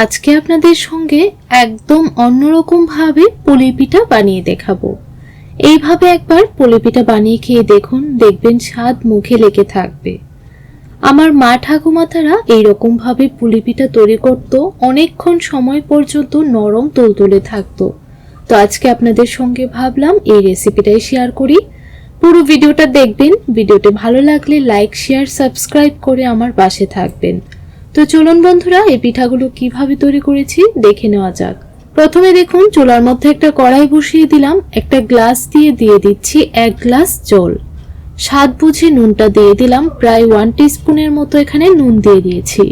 আজকে আপনাদের সঙ্গে একদম অন্যরকম ভাবে পুলি পিঠা বানিয়ে দেখাবো। এইভাবে একবার পুলি পিঠা বানিয়ে খেয়ে দেখুন, দেখবেন স্বাদ মুখে লেগে থাকবে। আমার মা ঠাকুমা তারা এইরকম ভাবে পুলি পিঠা তৈরি করত, অনেকক্ষণ সময় পর্যন্ত নরম তুলতুলে থাকতো। তো আজকে আপনাদের সঙ্গে ভাবলাম এই রেসিপিটাই শেয়ার করি। পুরো ভিডিওটা দেখবেন। ভিডিওটি ভালো লাগলে লাইক, শেয়ার, সাবস্ক্রাইব করে আমার পাশে থাকবেন। তো চলুন বন্ধুরা, এই পিঠাগুলো কিভাবে তৈরি করেছি দেখে নেওয়া যাক। প্রথমে দেখুন, চুলার মধ্যে একটা কড়াই বসিয়ে দিলাম। একটা গ্লাস দিয়ে দিচ্ছি 1 গ্লাস জল। স্বাদ বুঝে নুনটা দিয়ে দিলাম, প্রায় 1 টিস্পুনের মতো এখানে নুন দিয়ে দিয়েছি।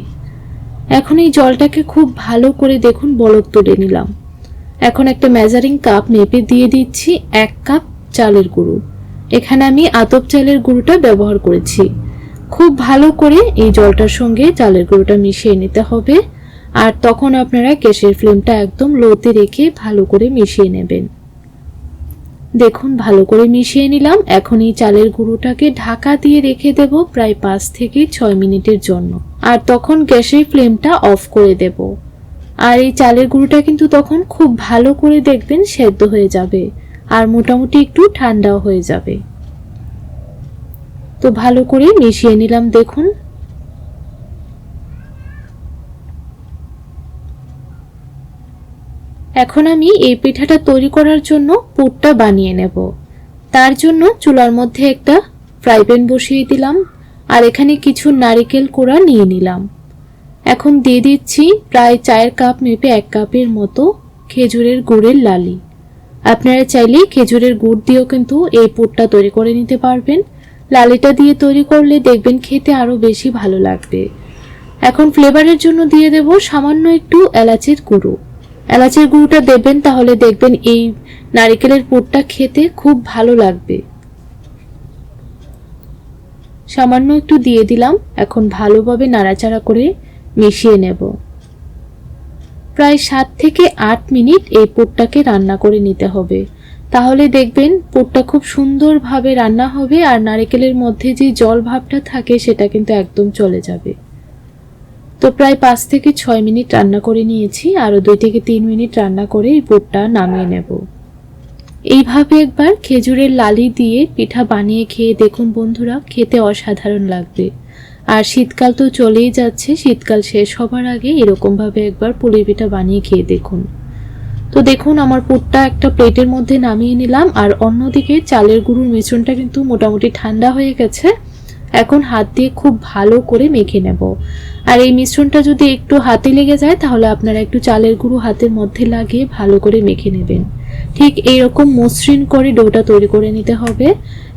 এখন এই জলটাকে খুব ভালো করে দেখুন বলক তুলে নিলাম। এখন একটা মেজারিং কাপ মেপে দিয়ে দিচ্ছি 1 কাপ চালের গুঁড়ো। এখানে আমি আতপ চালের গুঁড়োটা ব্যবহার করেছি। খুব ভালো করে এই জলটার সঙ্গে চালের গুঁড়োটা মিশিয়ে নিতে হবে। আর তখন আপনারা গ্যাসের ফ্লেমটা একদম লোতে রেখে ভালো করে মিশিয়ে নেবেন। দেখুন ভালো করে মিশিয়ে নিলাম। এখন এই চালের গুঁড়োটাকে ঢাকা দিয়ে রেখে দেব প্রায় 5 থেকে 6 মিনিটের জন্য। আর তখন গ্যাসের ফ্লেমটা অফ করে দেব। আর এই চালের গুঁড়োটা কিন্তু তখন খুব ভালো করে দেখবেন সেদ্ধ হয়ে যাবে আর মোটামুটি একটু ঠান্ডাও হয়ে যাবে। তো ভালো করে মিশিয়ে নিলাম। দেখুন এখন আমি এই পিঠাটা তৈরি করার জন্য পুরটা বানিয়ে নেব। তার জন্য চুলার মধ্যে একটা ফ্রাই প্যান বসিয়ে দিলাম আর এখানে কিছু নারকেল কোড়া নিয়ে নিলাম। এখন দিয়ে দিচ্ছি প্রায় 4 কাপ মেপে 1 কাপের মতো খেজুরের গুড়ের লালি। আপনারা চাইলে খেজুরের গুড় দিয়েও কিন্তু এই পুরটা তৈরি করে নিতে পারবেন। লালিটা দিয়ে তৈরি করলে দেখবেন খেতে আরো বেশি ভালো লাগবে। এখন ফ্লেভারের জন্য দিয়ে দেব সামান্য একটু এলাচের গুঁড়ো। এলাচের গুঁড়োটা দেবেন, তাহলে দেখবেন এই নারকেলের পুরটা খেতে খুব ভালো লাগবে। সামান্য একটু দিয়ে দিলাম। এখন ভালোভাবে নাড়াচাড়া করে মিশিয়ে নেব। প্রায় 7 থেকে 8 মিনিট এই পুরটাকে রান্না করে নিতে হবে। তাহলে দেখবেন পুরটা খুব সুন্দরভাবে রান্না হবে আর নারকেলের মধ্যে যে জল ভাবটা থাকে সেটা কিন্তু একদম চলে যাবে। তো প্রায় 5 থেকে 6 মিনিট রান্না করে নিয়েছি। আরো 2 থেকে 3 মিনিট রান্না করে এই পুরটা নামিয়ে নেব। এইভাবে একবার খেজুরের লালি দিয়ে পিঠা বানিয়ে খেয়ে দেখুন বন্ধুরা, খেতে অসাধারণ লাগবে। আর শীতকাল তো চলেই যাচ্ছে, শীতকাল শেষ হবার আগে এরকম ভাবে একবার পুলি পিঠা বানিয়ে খেয়ে দেখুন। তো দেখুন আমার পুরটা একটা প্লেটের মধ্যে নামিয়ে নিলাম আর অন্যদিকে চালের গুঁড়োর মিশ্রণটা কিন্তু মোটামুটি ঠান্ডা হয়ে গেছে। এখন হাত দিয়ে খুব ভালো করে মেখে নেব। আর এই মিশ্রণটা যদি একটু হাতে লেগে যায় তাহলে আপনারা একটু চালের গুঁড়ো হাতের মধ্যে লাগিয়ে ভালো করে মেখে নেবেন। ঠিক এইরকম মসৃণ করে ডোটা তৈরি করে নিতে হবে।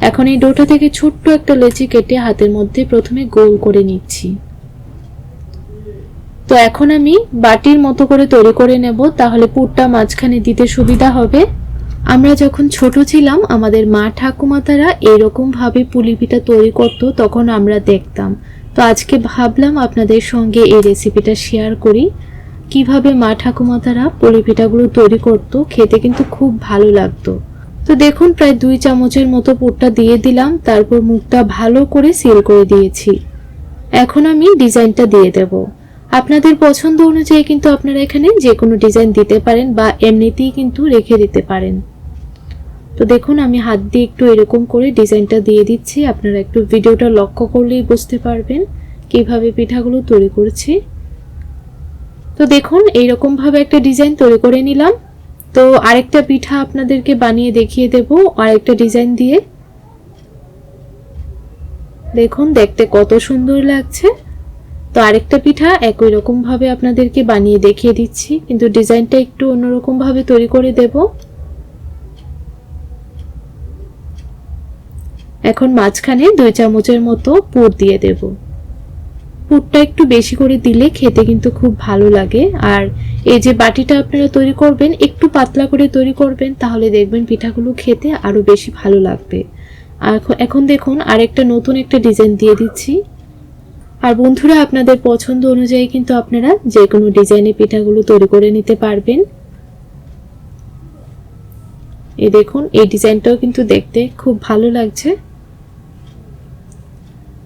এখন এই ডোটা থেকে ছোট্ট একটা লেচি কেটে হাতের মধ্যে প্রথমে গোল করে নিচ্ছি। তো এখন আমি বাটির মতো করে তৈরি করে নেব, তাহলে পুরটা মাঝখানে দিতে সুবিধা হবে। আমরা যখন ছোট ছিলাম আমাদের মা ঠাকুমা তারা এরকম ভাবে পুলি পিঠা তৈরি করত, তখন আমরা দেখতাম। তো আজকে ভাবলাম আপনাদের সঙ্গে এই রেসিপিটা শেয়ার করি, কিভাবে মা ঠাকুমা তারা পুলি পিঠাগুলো তৈরি করত। খেতে কিন্তু খুব ভালো লাগতো। তো দেখুন প্রায় 2 চামচের মতো পুরটা দিয়ে দিলাম, তারপর মুখটা ভালো করে সিল করে দিয়েছি। এখন আমি ডিজাইনটা দিয়ে দেব। আপনাদের পছন্দ অনুযায়ী কিন্তু আপনারা এখানে যে কোনো ডিজাইন দিতে পারেন বা এমনিতেই কিন্তু রেখে দিতে পারেন। তো দেখুন আমি হাত দিয়ে একটু এরকম করে ডিজাইনটা দিয়ে দিচ্ছি। আপনারা একটু ভিডিওটা লক্ষ্য করলেই বুঝতে পারবেন কিভাবে পিঠাগুলো তৈরি করছি। তো দেখুন এইরকম ভাবে একটা ডিজাইন তৈরি করে নিলাম। তো আরেকটা পিঠা আপনাদেরকে বানিয়ে দেখিয়ে দেব আরেকটা ডিজাইন দিয়ে। দেখুন দেখতে কত সুন্দর লাগছে। তো আরেকটা পিঠা একই রকম ভাবে আপনাদেরকে বানিয়ে দেখিয়ে দিচ্ছি, কিন্তু ডিজাইনটা একটু অন্যরকম ভাবে তৈরি করে দেব। এখন মাঝখানে 2 চামচের মতো পুর দিয়ে দেব। পুরটা একটু বেশি করে দিলে খেতে কিন্তু খুব ভালো লাগে। আর এই যে বাটিটা আপনারা তৈরি করবেন একটু পাতলা করে তৈরি করবেন, তাহলে দেখবেন পিঠাগুলো খেতে আরো বেশি ভালো লাগবে। এখন দেখুন আরেকটা নতুন একটা ডিজাইন দিয়ে দিচ্ছি। আর বন্ধুরা আপনাদের পছন্দ অনুযায়ী কিন্তু আপনারা যে কোনো ডিজাইনে পিঠাগুলো তৈরি করে নিতে পারবেন। এই দেখুন এই ডিজাইনটাও কিন্তু দেখতে খুব ভালো লাগছে।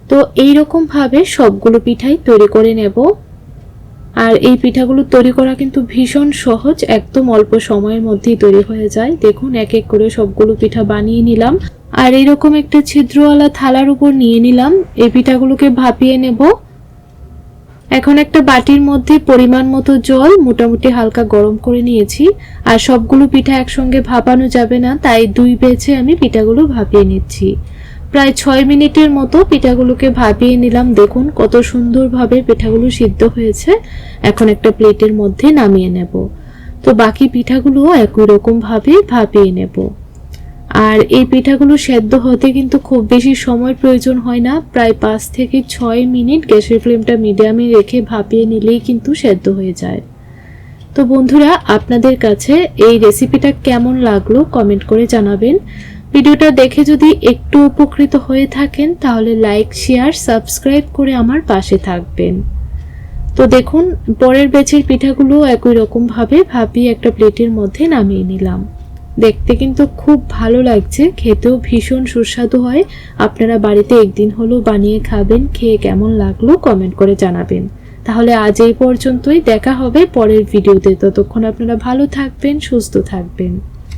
তো এই রকম ভাবে সবগুলো পিঠাই তৈরি করে নেব। আর এই পিঠাগুলো তৈরি করা কিন্তু ভীষণ সহজ, একদম অল্প সময়ের মধ্যেই তৈরি হয়ে যায়। দেখুন এক এক করে সবগুলো পিঠা বানিয়ে নিলাম আর এরকম একটা ছিদ্রওয়ালা থালার উপর নিয়ে নিলাম। এই পিঠাগুলোকে ভাপিয়ে নেব। এখন একটা বাটির মধ্যে পরিমাণ মতো জল মোটামুটি হালকা গরম করে নিয়েছি। আর সবগুলো পিঠা একসঙ্গে ভাপানো যাবে না, তাই দুই ব্যাচে আমি পিঠাগুলো ভাপিয়ে নিচ্ছি। প্রায় 6 মিনিটের মতো পিঠাগুলোকে ভাপিয়ে নিলাম। দেখুন কত সুন্দরভাবে পিঠাগুলো সিদ্ধ হয়েছে। এখন একটা প্লেটের মধ্যে নামিয়ে নেব। তো বাকি পিঠাগুলো একই রকম ভাবে ভাপিয়ে নেব। আর এই পিঠাগুলো সেদ্ধ হতে কিন্তু খুব বেশি সময় প্রয়োজন হয় না, প্রায় 5 থেকে 6 মিনিট গ্যাসের ফ্লেমটা মিডিয়ামে রেখে ভাপিয়ে নিলেই কিন্তু সেদ্ধ হয়ে যায়। তো বন্ধুরা, আপনাদের কাছে এই রেসিপিটা কেমন লাগলো কমেন্ট করে জানাবেন। ভিডিওটা দেখে যদি একটু উপকৃত হয়ে থাকেন তাহলে লাইক, শেয়ার, সাবস্ক্রাইব করে আমার পাশে থাকবেন। তো দেখুন পরের ব্যাচের পিঠাগুলো একই রকম ভাবে ভাপিয়ে একটা প্লেটের মধ্যে নামিয়ে নিলাম। দেখতে কিন্তু খুব ভালো লাগছে, খেতেও ভীষণ সুস্বাদু হয়। আপনারা বাড়িতে একদিন হলেও বানিয়ে খাবেন, খেয়ে কেমন লাগলো কমেন্ট করে জানাবেন। তাহলে আজ এই পর্যন্তই, দেখা হবে পরের ভিডিওতে। ততক্ষণ আপনারা ভালো থাকবেন, সুস্থ থাকবেন।